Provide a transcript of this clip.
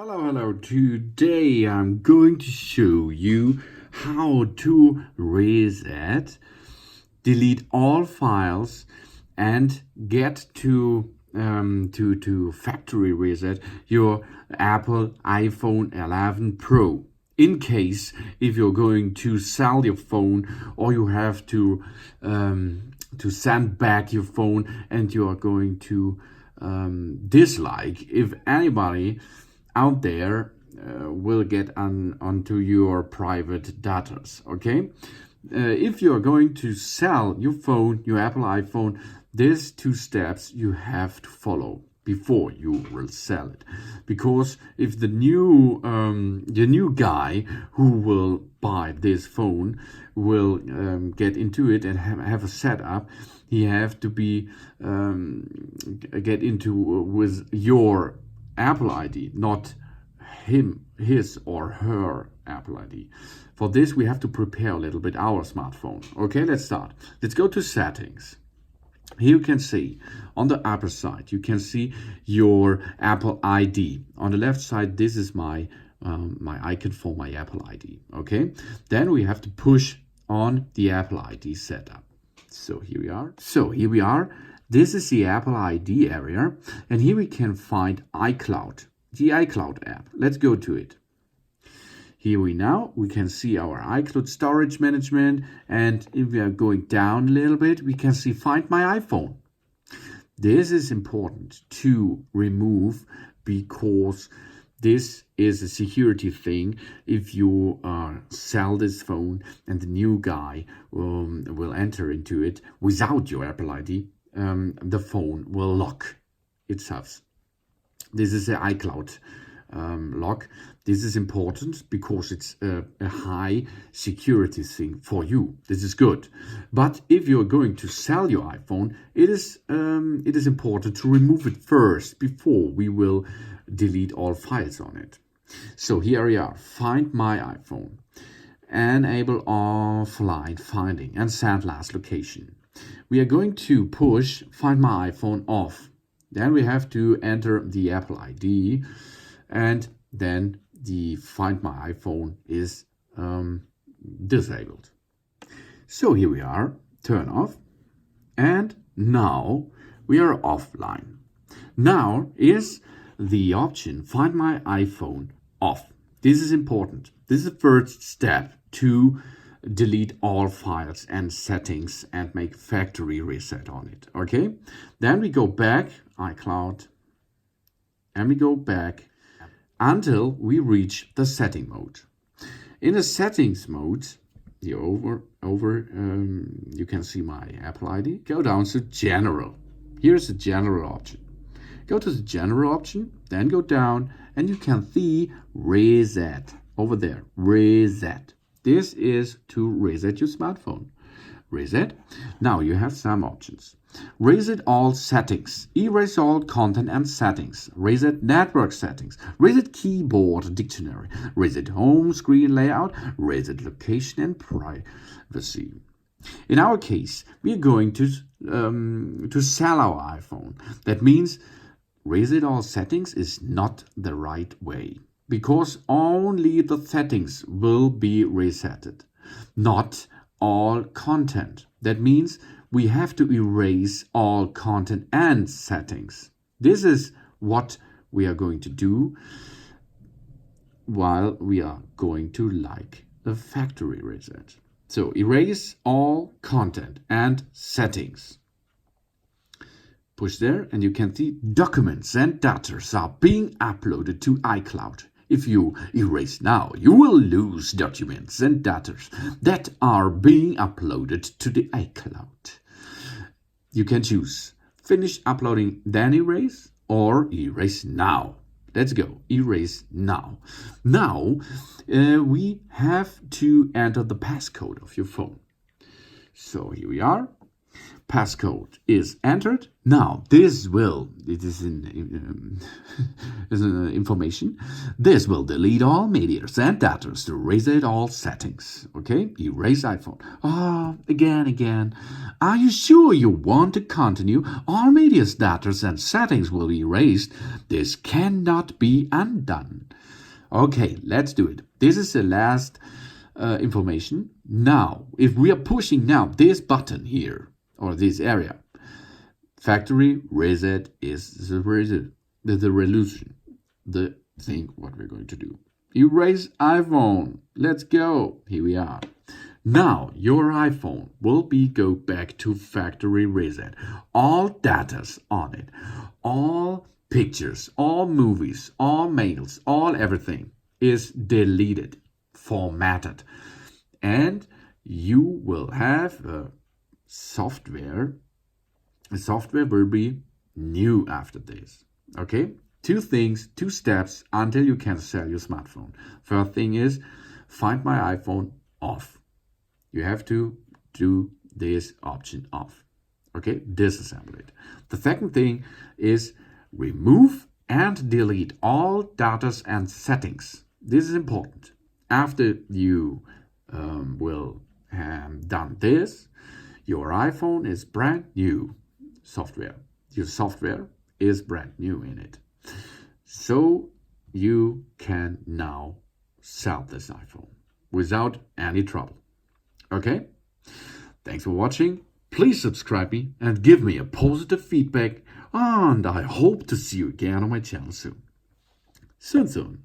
Hello. Today I'm going to show you how to reset, delete all files, and get to factory reset your Apple iPhone 11 Pro. In case if you're going to sell your phone or you have to send back your phone and you are going to dislike if anybody out there will get onto your private data. Okay, if you are going to sell your phone, your Apple iPhone, there's 2 steps you have to follow before you will sell it, because if the new guy who will buy this phone will get into it and have a setup, he have to be get into with your Apple ID, not his or her Apple ID. For this, we have to prepare a little bit our smartphone. Okay, let's start. Let's go to settings. Here you can see on the upper side, you can see your Apple ID. On the left side, this is my icon for my Apple ID. Okay, then we have to push on the Apple ID setup. So here we are. This is the Apple ID area, and here we can find iCloud, the iCloud app. Let's go to it. Here we can see our iCloud storage management, and if we are going down a little bit, we can see Find My iPhone. This is important to remove because this is a security thing. If you sell this phone and the new guy will enter into it without your Apple ID, the phone will lock itself. This is the iCloud lock. This is important because it's a high security thing for you. This is good. But if you're going to sell your iPhone, it is important to remove it first before we will delete all files on it. So here we are. Find My iPhone. Enable offline finding and send last location. We are going to push Find My iPhone off. Then we have to enter the Apple ID, and then the Find My iPhone is disabled. So here we are, turn off, and now we are offline. Now is the option Find My iPhone off. This is important. This is the first step to delete all files and settings and make factory reset on it. Okay, then we go back iCloud and we go back until we reach the setting mode. In the settings mode, you can see my Apple ID. Go down to general. Here's the general option. Go to the general option, then go down and you can see reset over there. Reset. This is to reset your smartphone. Reset. Now you have some options. Reset all settings. Erase all content and settings. Reset network settings. Reset keyboard dictionary. Reset home screen layout. Reset location and privacy. In our case, we are going to sell our iPhone. That means reset all settings is not the right way, because only the settings will be resetted, not all content. That means we have to erase all content and settings. This is what we are going to do while we are going to like a factory reset. So erase all content and settings. Push there and you can see documents and data are being uploaded to iCloud. If you erase now, you will lose documents and data that are being uploaded to the iCloud. You can choose finish uploading then erase or erase now. Let's go, erase now. Now we have to enter the passcode of your phone. So here we are. Passcode is entered. Now this will, is information, this will delete all media and data to reset all settings. Okay, erase iPhone. Again. Are you sure you want to continue? All media data and settings will be erased. This cannot be undone. Okay, let's do it. This is the last information. Now, if we are pushing now this button here, or this area, factory reset is the resolution, the thing what we're going to do. Erase iPhone. Let's go. Here we are. Now your iPhone will go back to factory reset. All data's on it. All pictures, all movies, all mails, all everything is deleted, formatted. And you will have a software. The software will be new after this. Okay? 2 things, 2 steps until you can sell your smartphone. First thing is find my iPhone off. You have to do this option off. Okay? Disassemble it. The second thing is remove and delete all data and settings. This is important. After you will have done this, your iPhone is brand new software. Your software is brand new in it. So you can now sell this iPhone without any trouble. Okay? Thanks for watching. Please subscribe me and give me a positive feedback. And I hope to see you again on my channel soon. Soon.